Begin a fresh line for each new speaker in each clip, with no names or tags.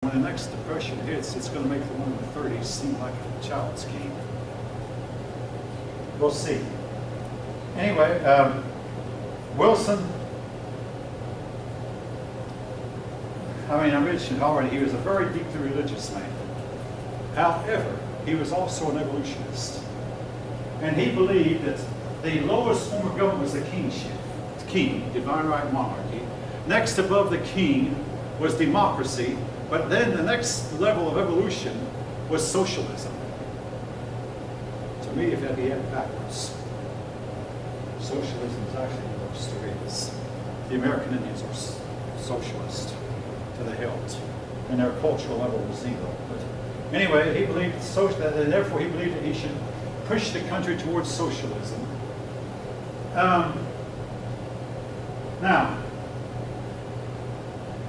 when the next depression hits, it's going to make the one in the 30s seem like a child's game. We'll see. Anyway, Wilson, I mentioned already, he was a very deeply religious man. However, he was also an evolutionist. And he believed that the lowest form of government was the kingship. King, divine right monarchy. Next above the king was democracy, but then the next level of evolution was socialism. To me, if he had it backwards. Socialism is actually the worst there is. The American Indians are socialist to the hilt, and their cultural level was zero. But anyway, he believed and therefore he believed that he should push the country towards socialism. Now,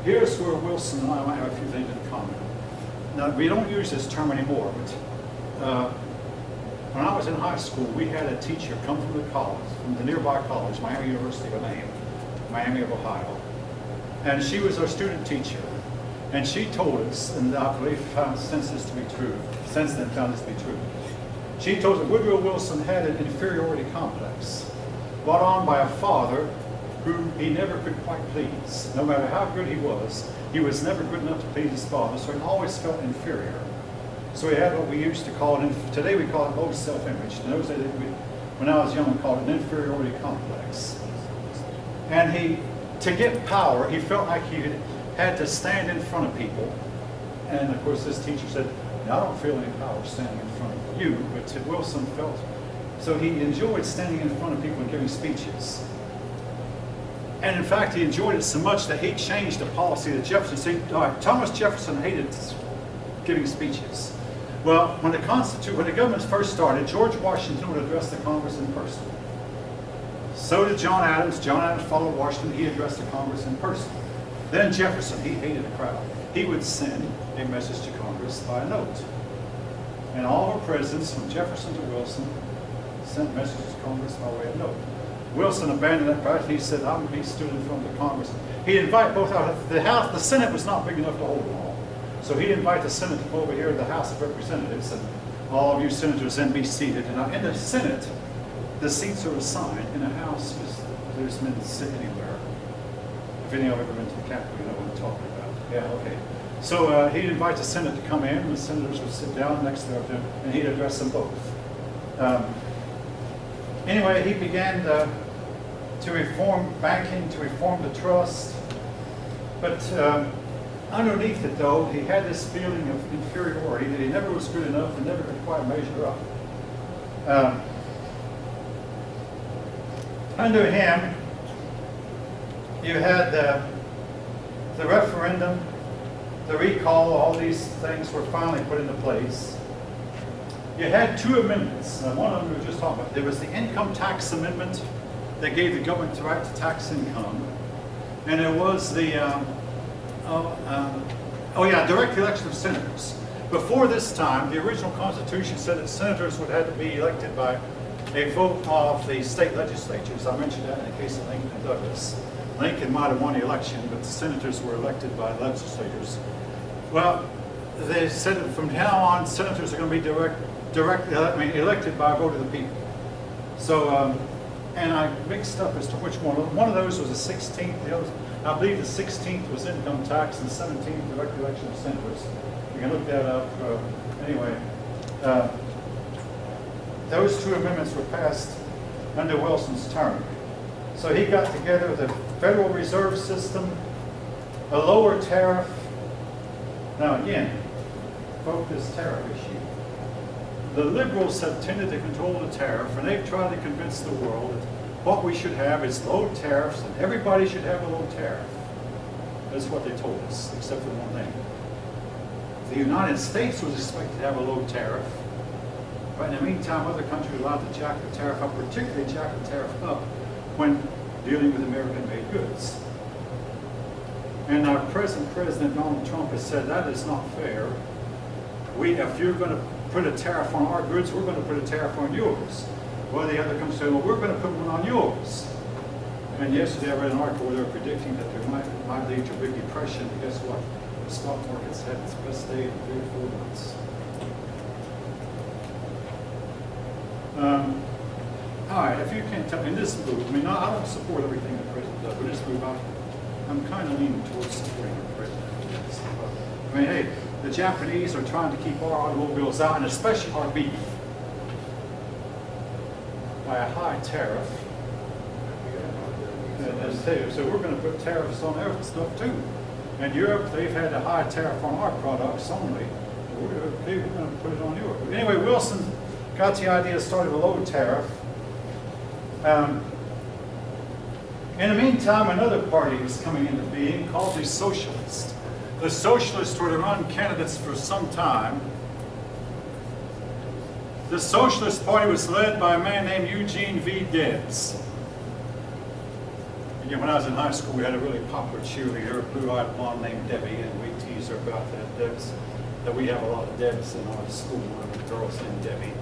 here's where Wilson and I might have a few things in common. Now, we don't use this term anymore, but when I was in high school, we had a teacher come from the college, from the nearby college, Miami University of Miami of Ohio. And she was our student teacher. And she told us, and I believe since then found this to be true. She told us that Woodrow Wilson had an inferiority complex brought on by a father who he never could quite please. No matter how good he was never good enough to please his father, so he always felt inferior. So he had what we used to call, today we call it low self-image. In those days, when I was young, we called it an inferiority complex. And to get power, he felt like he had to stand in front of people. And of course, this teacher said, I don't feel any power standing in front of you, but Wilson felt. So he enjoyed standing in front of people and giving speeches. And in fact, he enjoyed it so much that he changed the policy that Jefferson. Thomas Jefferson hated giving speeches. Well, when the government first started, George Washington would address the Congress in person. So did John Adams. John Adams followed Washington. He addressed the Congress in person. Then Jefferson, he hated the crowd. He would send a message to Congress by note. And all our presidents, from Jefferson to Wilson, sent messages to Congress by way of note. Wilson abandoned that practice. He said, he stood in front of the Congress. He'd invite both out. The Senate was not big enough to hold them all. So he'd invite the Senate to come over here to the House of Representatives, and all of you senators then be seated. And in the Senate, the seats are assigned. In the House, there's men sit anywhere. If any of you have ever been to the Capitol, you know what I'm talking about. Yeah, okay. So he'd invite the Senate to come in, and the senators would sit down next to him, and he'd address them both. Anyway, he began to reform banking, to reform the trust. But underneath it, though, he had this feeling of inferiority, that he never was good enough and never could quite measure up. Under him, you had the referendum, the recall, all these things were finally put into place. You had two amendments. One of them we were just talking about. There was the income tax amendment that gave the government the right to tax income. And there was the, direct election of senators. Before this time, the original Constitution said that senators would have to be elected by a vote of the state legislatures. I mentioned that in the case of Lincoln and Douglas. Lincoln might have won the election, but the senators were elected by legislators. Well, they said that from now on, senators are going to be elected by a vote of the people. So, and I mixed up as to which one. One of those was the 16th. The other, I believe the 16th was income tax, and the 17th direct election of senators. You can look that up. Anyway, those two amendments were passed under Wilson's term. So he got together the Federal Reserve System, a lower tariff. Now again, quote this tariff issue. The liberals have tended to control the tariff, and they've tried to convince the world that what we should have is low tariffs, and everybody should have a low tariff. That's what they told us, except for one thing. The United States was expected to have a low tariff, but in the meantime, other countries were allowed to jack the tariff up, particularly jack the tariff up when dealing with American-made goods. And our present President Donald Trump has said that is not fair. If you're going to put a tariff on our goods, we're going to put a tariff on yours. Well, the other comes saying, well, we're going to put one on yours. And yesterday I read an article where they were predicting that there might lead to a big depression. But guess what? the stock market's had its best day in 3 or 4 months. All right, if you can't tell, in this move, I mean, I don't support everything the president does, but this move, I'm kind of leaning towards supporting the president. I mean, hey, the Japanese are trying to keep our automobiles out, and especially our beef, by a high tariff. So we're going to put tariffs on their stuff too. And Europe, they've had a high tariff on our products only. We're going to put it on Europe. But anyway, Wilson got the idea of starting a low tariff. In the meantime, another party was coming into being called the Socialists. The Socialists were to run candidates for some time. The Socialist Party was led by a man named Eugene V. Debs. Again, when I was in high school, we had a really popular cheerleader, a blue-eyed blonde named Debbie, and we teased her about that we have a lot of Debs in our school, one of the girls named Debbie.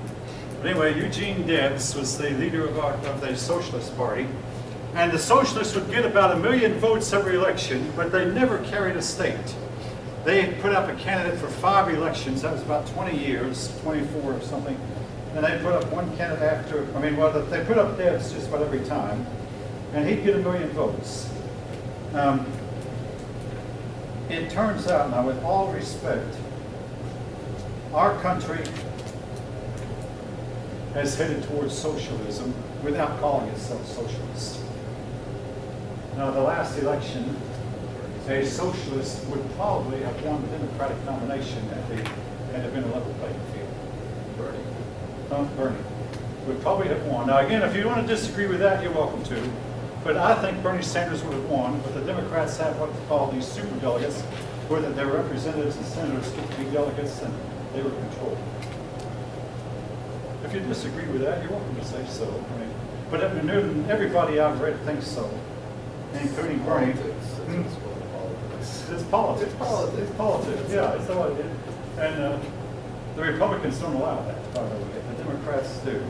But anyway, Eugene Debs was the leader of the Socialist Party. And the Socialists would get about 1 million votes every election, but they never carried a state. They put up a candidate for 5 elections. That was about 20 years, 24 or something. And they put up one candidate after, they put up Debs just about every time. And he'd get 1 million votes. It turns out, now with all respect, our country has headed towards socialism without calling itself socialist. Now, the last election, a socialist would probably have won the Democratic nomination had it been a level playing field. Bernie would probably have won. Now, again, if you want to disagree with that, you're welcome to. But I think Bernie Sanders would have won, but the Democrats have what they call these super delegates, where their representatives and senators get to be delegates, and they were controlled. If you disagree with that, you're welcome to say so. But everybody I've read thinks so, including Bernie. It's politics. It's politics. Yeah, it's all it is. And the Republicans don't allow that, by the way. The Democrats do.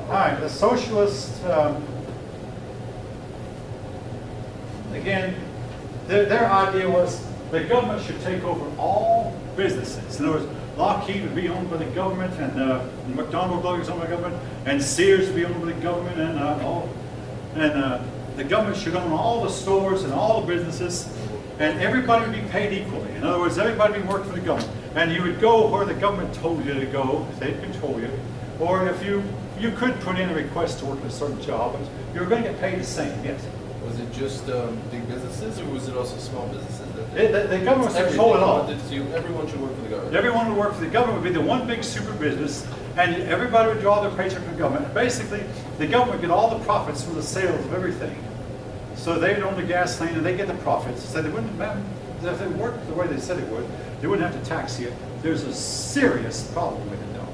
All right, the socialists, again, their idea was the government should take over all businesses. In other words, Lockheed would be owned by the government, and McDonald Brothers owned by the government, and Sears would be owned by the government, and the government should own all the stores and all the businesses, and everybody would be paid equally. In other words, everybody would work for the government, and you would go where the government told you to go, they'd control you, or if you could put in a request to work a certain job, but you were going to get paid the same. Yes.
Was it just big businesses, or was it also small businesses?
The government would control it all.
Everyone should work for the government.
Everyone would work for the government, would be the one big super business, and everybody would draw their paycheck from the government. Basically, the government would get all the profits from the sales of everything. So they'd own the gasoline, and they get the profits. So they wouldn't have, if they worked the way they said it would, they wouldn't have to tax you. There's a serious problem with it, though.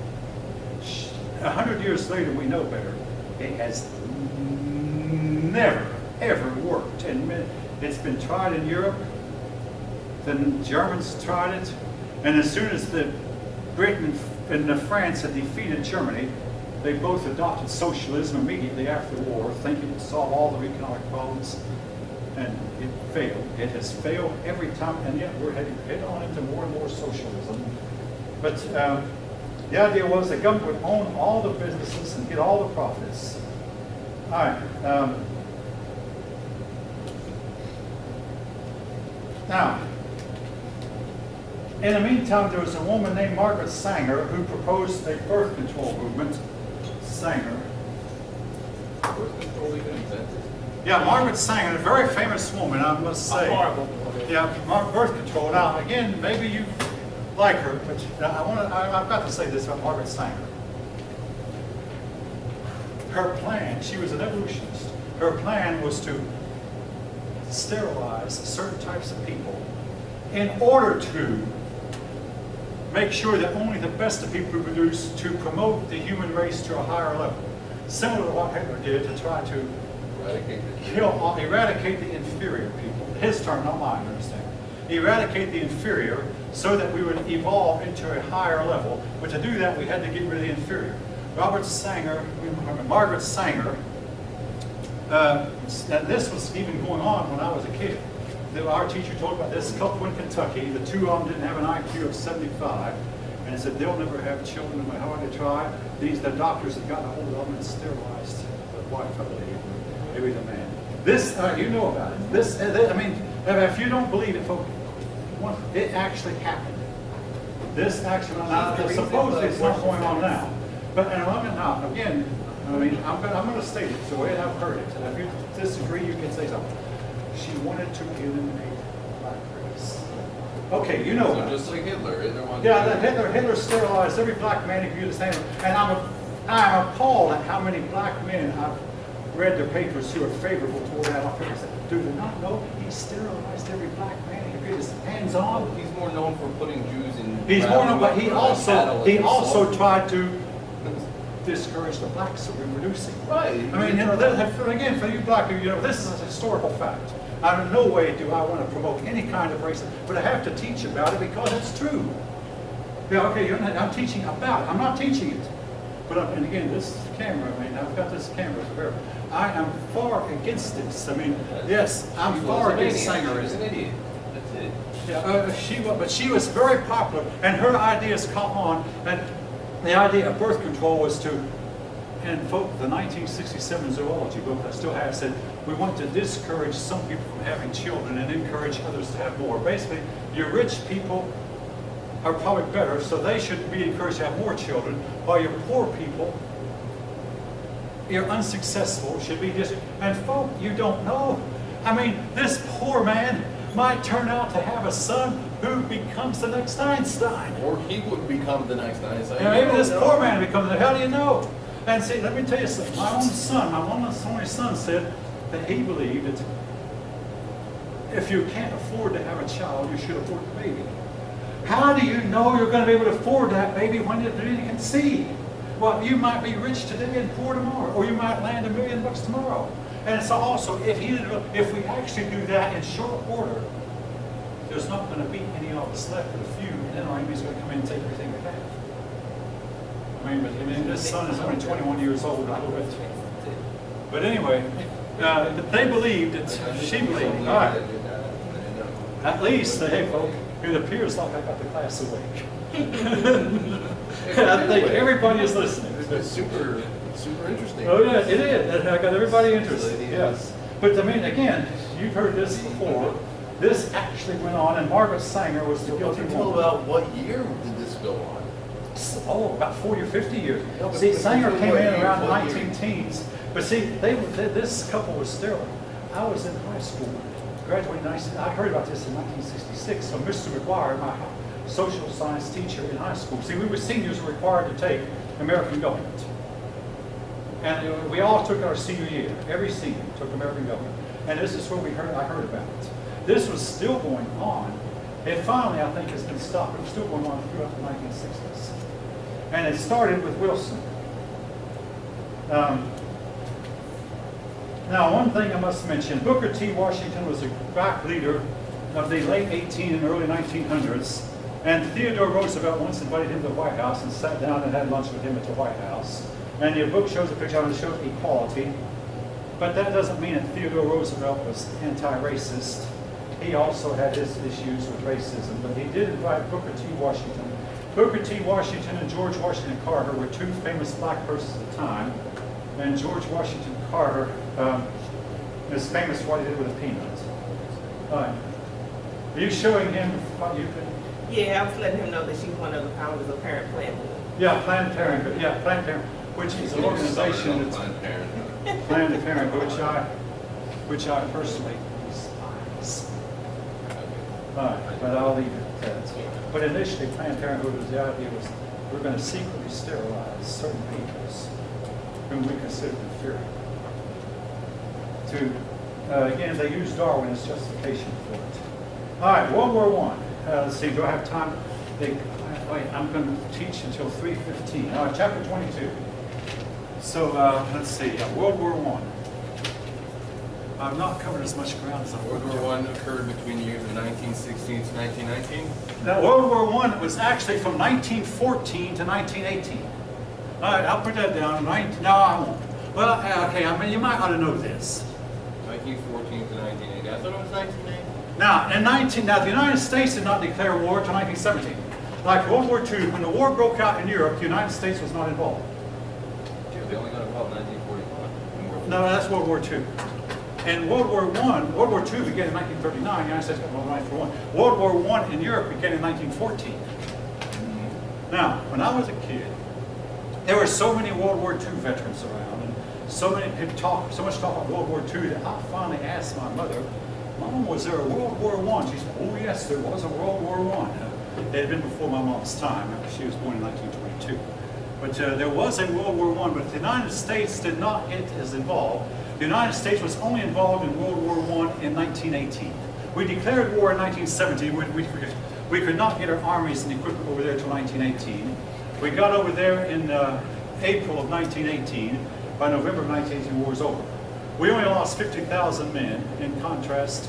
100 years later, we know better. It has never, ever worked. And it's been tried in Europe. The Germans tried it, and as soon as Britain and France had defeated Germany, they both adopted socialism immediately after the war, thinking it would solve all their economic problems, and it failed. It has failed every time, and yet we're heading on into more and more socialism. But the idea was the government would own all the businesses and get all the profits. All right. Now, in the meantime, there was a woman named Margaret Sanger who proposed a birth control movement. Sanger.
Birth control even invented?
Yeah, Margaret Sanger, a very famous woman, I must say. Yeah, birth control. Now, again, maybe you like her, but I've got to say this about Margaret Sanger. Her plan, she was an evolutionist. Her plan was to sterilize certain types of people in order to make sure that only the best of people reproduce, to promote the human race to a higher level. Similar to what Hitler did to try to eradicate the inferior people. His term, not mine, understand. Eradicate the inferior so that we would evolve into a higher level. But to do that, we had to get rid of the inferior. Margaret Sanger, and this was even going on when I was a kid. Our teacher told about this couple in Kentucky. The two of them didn't have an IQ of 75. And it said they'll never have children no matter how hard they try. The doctors have gotten a hold of them and sterilized the wife, I believe. Maybe the man. This, you know about it. This, I mean, if you don't believe it, folks, it actually happened. This actually, now, supposedly it's not going on now. But, and I'm not, again, I mean, I'm going to state it the way I've heard it. And if you disagree, you can say something. She wanted to eliminate black race. Okay, you know.
So just like Hitler,
Hitler sterilized every black man who could use the same. And I'm appalled at how many black men I've read their papers who are favorable toward Adolf Hitler. Do they not know he sterilized every black man who could get his hands on?
He's more known for putting Jews in.
He's more known, but he
cattle
also tried to discourage the blacks from reproducing.
Right.
I mean, you know, again, for you black people, you know, this is a historical fact. In no way do I want to promote any kind of racism, but I have to teach about it because it's true. Yeah, okay, I'm teaching about it. I'm not teaching it. But, and again, this camera, I mean, I've got this camera forever. I am far against this. I mean, yes, I'm far against Sanger.
She's an idiot. That's it.
Yeah, but she was very popular, and her ideas caught on. And the idea of birth control was to, and the 1967 zoology book I still have said, we want to discourage some people from having children and encourage others to have more. Basically, your rich people are probably better, so they should be encouraged to have more children, while your poor people, you're unsuccessful, should be just, and folk, you don't know. I mean, this poor man might turn out to have a son who becomes the next Einstein.
Or he would become the next Einstein.
And maybe this poor man becomes, how do you know? And see, let me tell you something. My own son, my only son said that he believed that if you can't afford to have a child, you should afford a baby. How do you know you're going to be able to afford that baby when you didn't conceive? Well, you might be rich today and poor tomorrow, or you might land $1 million tomorrow. And so also, if we actually do that in short order, there's not going to be any of us left but a few, and then our enemy's going to come in and take everything we have. I mean, this son is only 21 years old, a little bit. But anyway, they believed that she believed. All right. At least, hey, folks, it appears like I got the class awake. I think everybody is listening.
It's super interesting.
Oh yeah, it is. I got everybody interested. Yes. But I mean, again, you've heard this before. This actually went on, and Margaret Sanger was the guilty
Tell
woman.
about what year did this go on?
Oh, about 40 or 50 years.
No, but
See,
but
Sanger
what
came
year?
in around the
What year?
19-teens. But see, this couple was sterile. I was in high school, graduated I heard about this in 1966. So Mr. McGuire, my social science teacher in high school. See, we were seniors were required to take American government. And we all took our senior year. Every senior took American government. And this is what I heard about it. This was still going on. It finally, I think, has been stopped. It was still going on throughout the 1960s. And it started with Wilson. Now, one thing I must mention, Booker T. Washington was a black leader of the late 18 and early 1900s. And Theodore Roosevelt once invited him to the White House and sat down and had lunch with him at the White House. And your book shows a picture of it, shows equality. But that doesn't mean that Theodore Roosevelt was anti-racist. He also had his issues with racism, but he did invite Booker T. Washington. Booker T. Washington and George Washington Carter were two famous black persons at the time. And George Washington Carter is famous for what he did with a peanut. Are you showing him what you could?
Yeah, I was letting him know that she's one of the founders of Parent Planning.
Yeah, Planned Parenthood. Yeah, Planned Parenthood, which is an organization that's
Planned Parenthood.
Planned Parenthood, which I personally despise. But I'll leave it at that. But initially, Planned Parenthood was the idea was we're going to secretly sterilize certain peoples whom we consider inferior. Again, they use Darwin as justification for it. All right, World War I. Let's see, do I have time? I'm going to teach until 3:15. Chapter 22. So let's see, World War I. I've not covered as much ground as I
World
would.
War I occurred between the years of 1916 to 1919.
Now, World War I was actually from 1914 to 1918. All right, I'll put that down. No, I won't. Well, okay, I mean, you might ought to know this.
1914 to 1980. I thought it was 1980.
Now, the United States did not declare war until 1917. Like World War II, when the war broke out in Europe, the United States was not involved.
They only got involved in 1945.
No, that's World War II. And World War II began in 1939. The United States got involved in 1941. World War I in Europe began in 1914. Now, when I was a kid, there were so many World War II veterans around, and so much talk about World War II that I finally asked my mother, "Mom, was there a World War I?" She said, "Oh yes, there was a World War I." It had been before my mom's time. She was born in 1922. But there was a World War I, but the United States did not get as involved. The United States was only involved in World War I in 1918. We declared war in 1917. We could not get our armies and equipment over there until 1918. We got over there in April of 1918. By November of 1918, the war was over. We only lost 50,000 men. In contrast,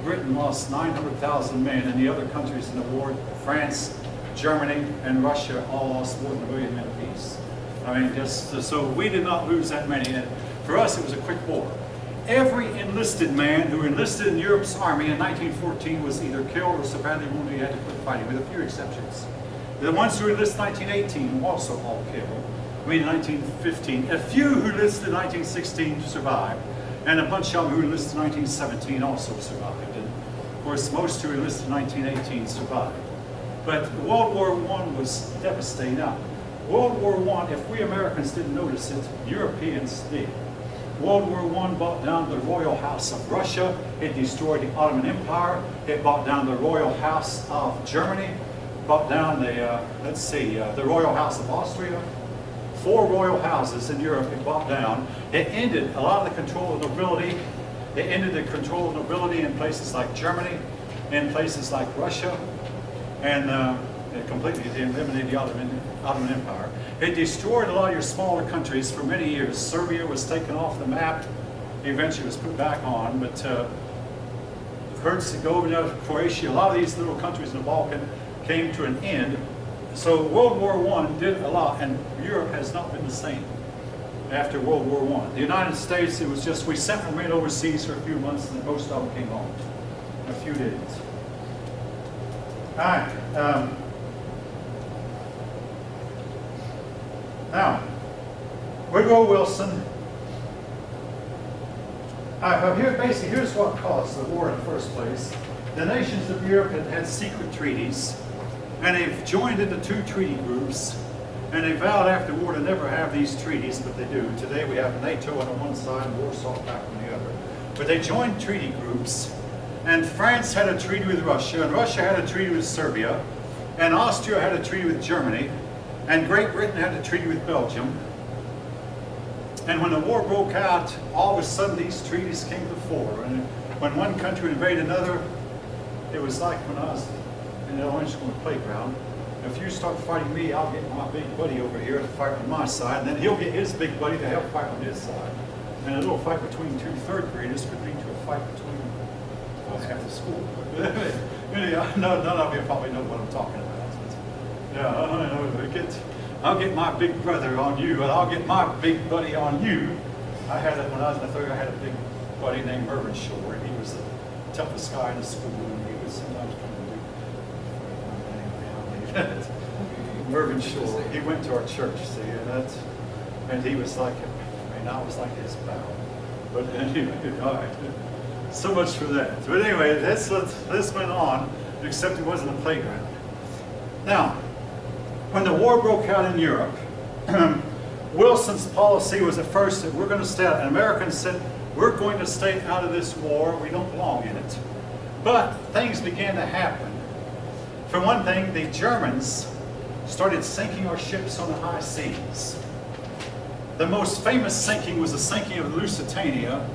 Britain lost 900,000 men, and the other countries in the war, France, Germany, and Russia, all lost more than 1 million men apiece. I mean, so we did not lose that many. And for us, it was a quick war. Every enlisted man who enlisted in Europe's army in 1914 was either killed or so badly wounded he had to quit fighting, with a few exceptions. The ones who enlisted in 1918 were also all killed. I mean, in 1915. A few who enlisted in 1916 survived, and a bunch of them who enlisted in 1917 also survived. And of course, most who enlisted in 1918 survived. But World War I was devastating. Now, World War I, if we Americans didn't notice it, Europeans did. World War I brought down the royal house of Russia. It destroyed the Ottoman Empire. It brought down the royal house of Germany. Brought down the royal house of Austria. 4 royal houses in Europe it brought down. It ended a lot of the control of nobility. It ended the control of nobility in places like Germany, in places like Russia, and it completely eliminated the Ottoman Empire. It destroyed a lot of your smaller countries for many years. Serbia was taken off the map, eventually was put back on, but Herzegovina, Croatia, a lot of these little countries in the Balkan came to an end. So World War I did a lot, and Europe has not been the same after World War I. The United States, it was just, we sent our men overseas for a few months, and most of them came home. A few didn't. All right. Now, Woodrow Wilson. Here's what caused the war in the first place. The nations of Europe had secret treaties, and they've joined into 2 treaty groups, and they vowed after the war to never have these treaties, but they do. Today we have NATO on the one side and Warsaw Pact on the other. But they joined treaty groups, and France had a treaty with Russia, and Russia had a treaty with Serbia, and Austria had a treaty with Germany, and Great Britain had a treaty with Belgium. And when the war broke out, all of a sudden these treaties came to the fore. And when one country invaded another, it was like when I was in the elementary school playground. If you start fighting me, I'll get my big buddy over here to fight on my side, and then he'll get his big buddy to help fight on his side. And a little fight between 2 third graders could lead to a fight between half the school. None of you probably know what I'm talking about. I'll get my big brother on you, and I'll get my big buddy on you. I had it when I was in the 3rd. I had a big buddy named Mervyn Shore, and he was the toughest guy in the school, and he was sometimes coming to do. Mervyn Shore, he went to our church, see, and he was like, I was like his pal. But anyway, all right. So much for that. But anyway, this went on, except it wasn't a playground. Now, when the war broke out in Europe, Wilson's policy was at first that we're going to stay out. And Americans said, we're going to stay out of this war. We don't belong in it. But things began to happen. For one thing, the Germans started sinking our ships on the high seas. The most famous sinking was the sinking of the Lusitania.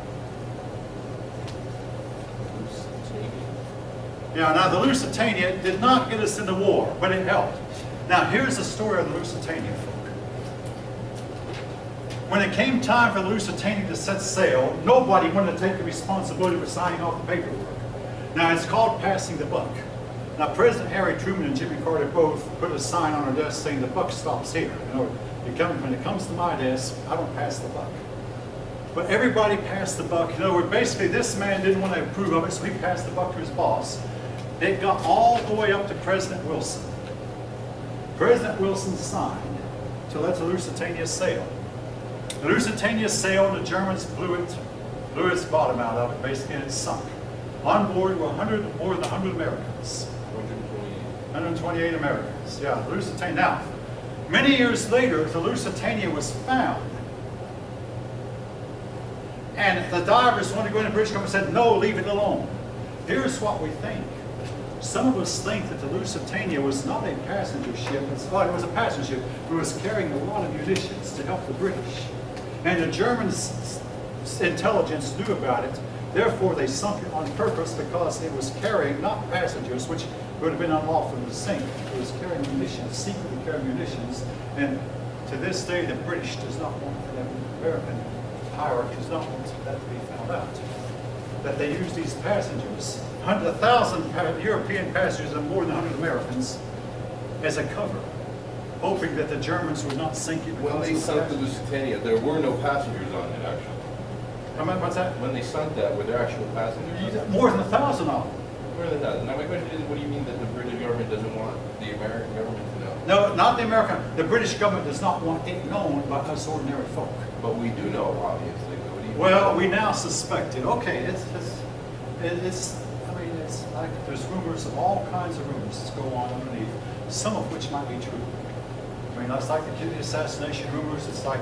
Yeah, now the Lusitania did not get us in the war, but it helped. Now here's the story of the Lusitania, folk. When it came time for the Lusitania to set sail, nobody wanted to take the responsibility for signing off the paperwork. Now it's called passing the buck. Now President Harry Truman and Jimmy Carter both put a sign on our desk saying the buck stops here. You know, when it comes to my desk, I don't pass the buck. But everybody passed the buck. In other words, basically this man didn't want to approve of it, so he passed the buck to his boss. It got all the way up to President Wilson. President Wilson signed to let the Lusitania sail. The Lusitania sailed, the Germans blew its bottom out of it, basically, and it sunk. On board were more than 100 Americans.
128.
128 Americans, yeah, the Lusitania. Now, many years later, the Lusitania was found. And the divers wanted to go into the British government and said, no, leave it alone. Here's what we think. Some of us think that the Lusitania was not a passenger ship. It was a passenger ship, but it was carrying a lot of munitions to help the British. And the Germans' intelligence knew about it. Therefore, they sunk it on purpose because it was carrying not passengers, which would have been unlawful to sink. It was carrying munitions, secretly carrying munitions. And to this day, the British does not want that. American pirate does not want that to be found out. That they use these passengers, 1,000 European passengers and more than 100 Americans, as a cover, hoping that the Germans would not sink it.
When they sunk the Lusitania, there were no passengers on it, actually.
How much? What's that?
When they sunk that, were there actual passengers?
More than 1,000 of them.
More than that. Now my question is, what do you mean that the British government doesn't want the American government to know?
No, not the American. The British government does not want it known by us ordinary folk.
But we do know, obviously. What do you
Well, we now suspect it. Okay, it's like there's rumors of all kinds of rumors that go on underneath, some of which might be true. I mean, that's like the Kennedy assassination rumors. It's like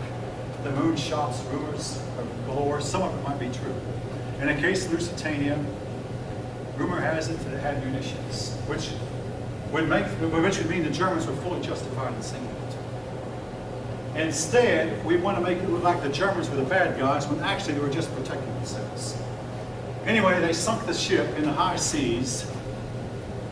the moonshots rumors of galore. Some of it might be true. In the case of Lusitania, rumor has it that it had munitions, which would mean the Germans were fully justified in sinking it. Instead, we want to make it look like the Germans were the bad guys when actually they were just protecting themselves. Anyway, they sunk the ship in the high seas.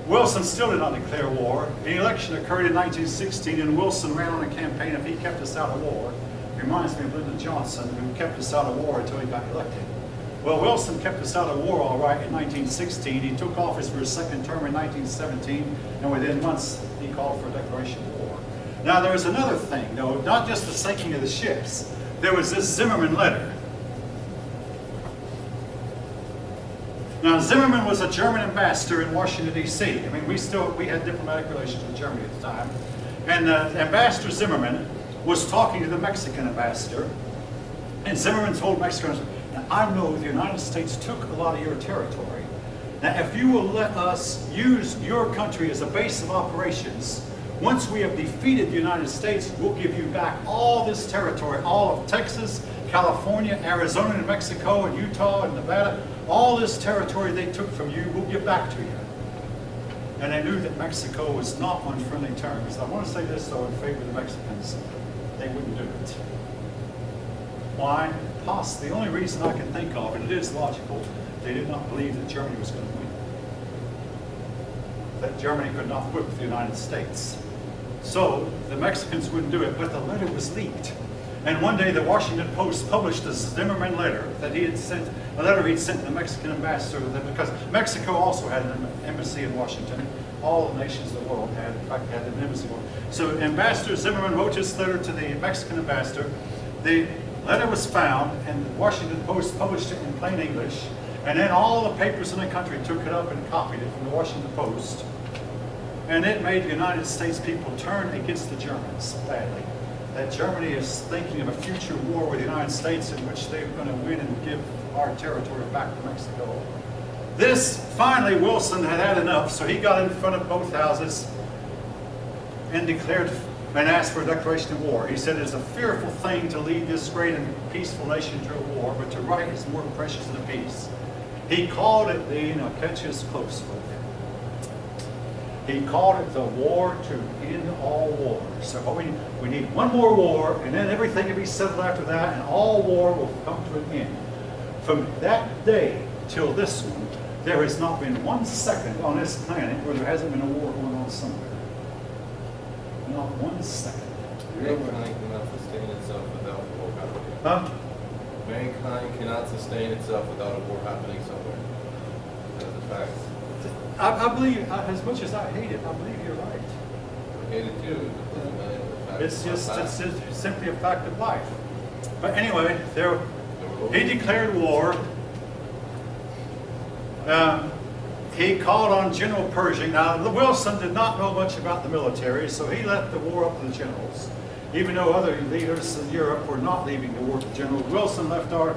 Wilson still did not declare war. The election occurred in 1916, and Wilson ran on a campaign if he kept us out of war. Reminds me of Lyndon Johnson, who kept us out of war until he got elected. Well, Wilson kept us out of war all right in 1916. He took office for his second term in 1917, and within months he called for a declaration of war. Now, there was another thing, though, not just the sinking of the ships. There was this Zimmerman letter. Now, Zimmerman was a German ambassador in Washington, D.C. I mean, we had diplomatic relations with Germany at the time. And Ambassador Zimmerman was talking to the Mexican ambassador. And Zimmerman told Mexicans, now, I know the United States took a lot of your territory. Now, if you will let us use your country as a base of operations, once we have defeated the United States, we'll give you back all this territory, all of Texas, California, Arizona, New Mexico, and Utah, and Nevada. All this territory they took from you, we'll give back to you. And they knew that Mexico was not on friendly terms. I want to say this, though, in favor of the Mexicans. They wouldn't do it. Why? The only reason I can think of, and it is logical, they did not believe that Germany was going to win. That Germany could not whip the United States. So the Mexicans wouldn't do it, but the letter was leaked. And one day the Washington Post published a Zimmerman letter that he had sent, a letter he'd sent to the Mexican ambassador, because Mexico also had an embassy in Washington. All the nations of the world had, in fact, had an embassy. So Ambassador Zimmerman wrote this letter to the Mexican ambassador. The letter was found, and the Washington Post published it in plain English. And then all the papers in the country took it up and copied it from the Washington Post. And it made the United States people turn against the Germans badly. That Germany is thinking of a future war with the United States in which they're going to win and give our territory back to Mexico. This, finally, Wilson had had enough, so he got in front of both houses and declared and asked for a declaration of war. He said it is a fearful thing to lead this great and peaceful nation to a war, but to right is more precious than peace. He called it now catch his close, folk. He called it the war to end all wars. So we need one more war, and then everything will be settled after that, and all war will come to an end. From that day till this one, there has not been 1 second on this planet where there hasn't been a war going on somewhere. Not 1 second.
Mankind cannot sustain itself without war happening.
Huh?
Mankind cannot sustain itself without a war happening somewhere. That's a fact.
I believe, as much as I hate it, I believe you're right.
I hate it too. It doesn't matter.
It's simply a fact of life. But anyway, there
were
He declared war. He called on General Pershing. Now, Wilson did not know much about the military, so he left the war up to the generals. Even though other leaders in Europe were not leaving the war to generals, Wilson left our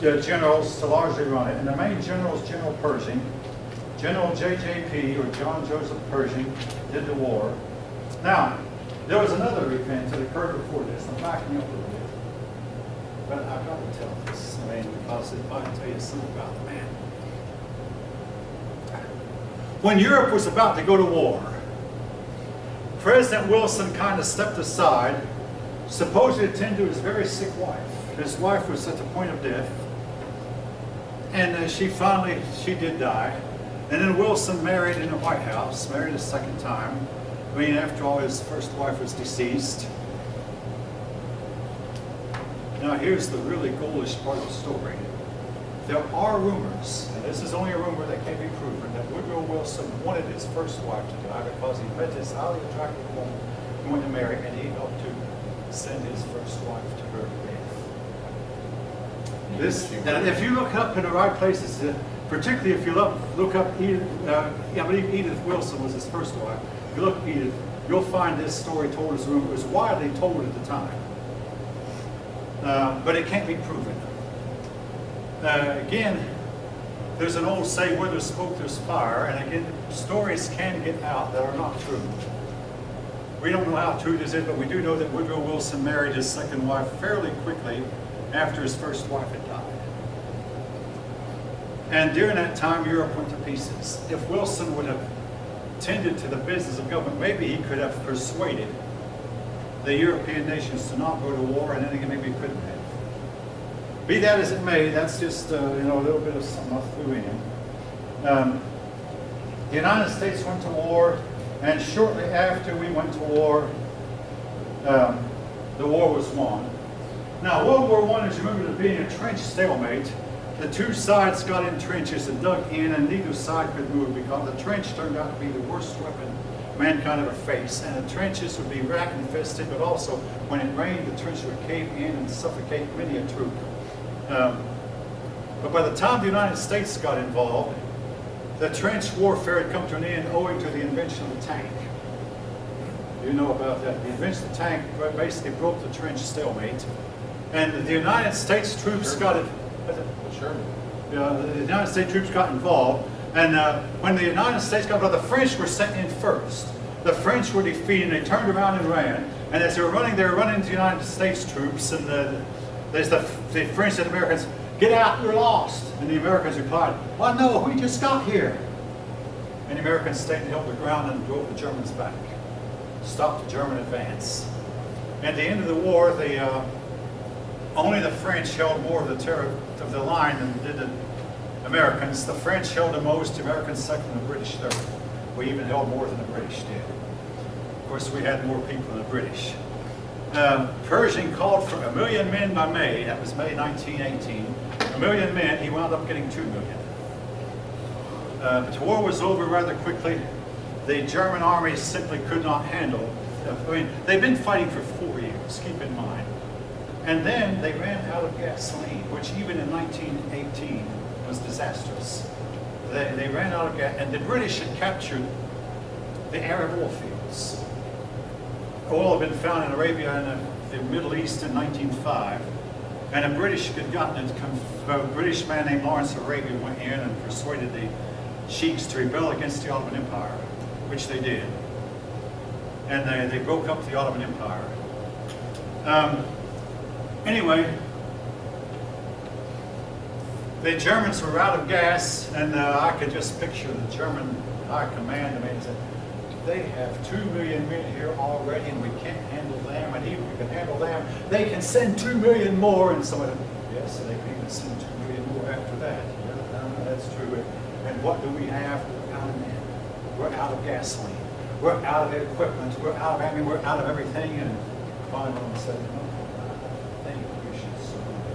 generals to largely run it. And the main general was General Pershing. General JJP, or John Joseph Pershing, did the war. Now, there was another event that occurred before this. I'm backing up a little bit. But I've got to tell this, because if I tell you something about the man. When Europe was about to go to war, President Wilson kind of stepped aside, supposedly to attend to his very sick wife. His wife was at the point of death, and she did die. And then Wilson married in the White House, married a second time. I mean, after all, his first wife was deceased. Now, here's the really ghoulish part of the story. There are rumors, and this is only a rumor that can't be proven, that Woodrow Wilson wanted his first wife to die because he met this highly attractive woman he wanted to marry, and he helped to send his first wife to her death. And if you look up in the right places, particularly if you look up Edith, I believe Edith Wilson was his first wife. If you look at Edith, you'll find this story told as a rumor. It was widely told at the time, but it can't be proven. Again, there's an old saying, where there's smoke, there's fire. And again, stories can get out that are not true. We don't know how true this is, but we do know that Woodrow Wilson married his second wife fairly quickly after his first wife had died. And during that time, Europe went to pieces. If Wilson would have tended to the business of government, maybe he could have persuaded the European nations to not go to war, and then maybe he couldn't have. Be that as it may, that's just a little bit of something I threw in. The United States went to war, and shortly after we went to war, the war was won. Now, World War I, as you remember, being a trench stalemate, the two sides got in trenches and dug in, and neither side could move because the trench turned out to be the worst weapon mankind ever faced. And the trenches would be rat infested, but also when it rained, the trench would cave in and suffocate many a troop. But by the time the United States got involved, the trench warfare had come to an end owing to the invention of the tank. You know about that. The invention of the tank basically broke the trench stalemate. And the United States troops got it. The United States troops got involved. And when the United States got involved, the French were sent in first. The French were defeated, and they turned around and ran. And as they were running into the United States troops, and the French and the Americans, "Get out, you're lost." And the Americans replied, "Well, no, we just got here." And the Americans stayed and held the ground and drove the Germans back, stopped the German advance. At the end of the war, only the French held more of the line than did the Americans. The French held the most, the Americans second, and the British third. We even held more than the British did. Of course, we had more people than the British. Pershing called for 1 million men by May. That was May 1918. 1 million men. He wound up getting 2 million. But the war was over rather quickly. The German army simply could not handle. They've been fighting for 4 years, keep in mind. And then they ran out of gasoline, which even in 1918 was disastrous. They ran out of gas, and the British had captured the Arab oil fields. Oil had been found in Arabia and the Middle East in 1905, and a British British man named Lawrence of Arabia went in and persuaded the sheiks to rebel against the Ottoman Empire, which they did. And they broke up the Ottoman Empire. Anyway, the Germans were out of gas, and I could just picture the German high command. They said, "They have 2 million men here already, and we can't handle them. And even if we can handle them, they can send 2 million more." And someone said, "Yes, and they can even send 2 million more after that." Yeah, that's true. And what do we have? We're out of men. We're out of gasoline. We're out of equipment. We're out of we're out of everything. And finally, said, "No, I think we should surrender."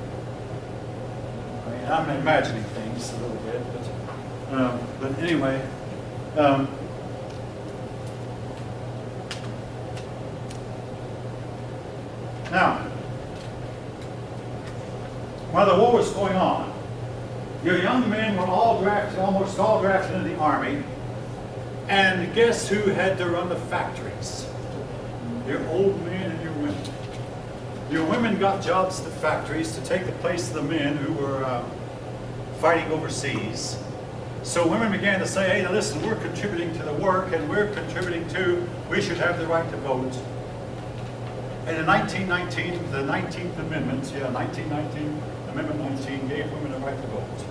I mean, I'm imagining things a little bit, but anyway. Now, while the war was going on, your young men were all drafted, almost all drafted into the Army, and guess who had to run the factories? Your old men and your women. Your women got jobs at the factories to take the place of the men who were fighting overseas. So women began to say, hey, listen, we're contributing to the work, and we're contributing to, we should have the right to vote. And in 1919, the 19th Amendment, 1919, Amendment 19 gave women the right to vote.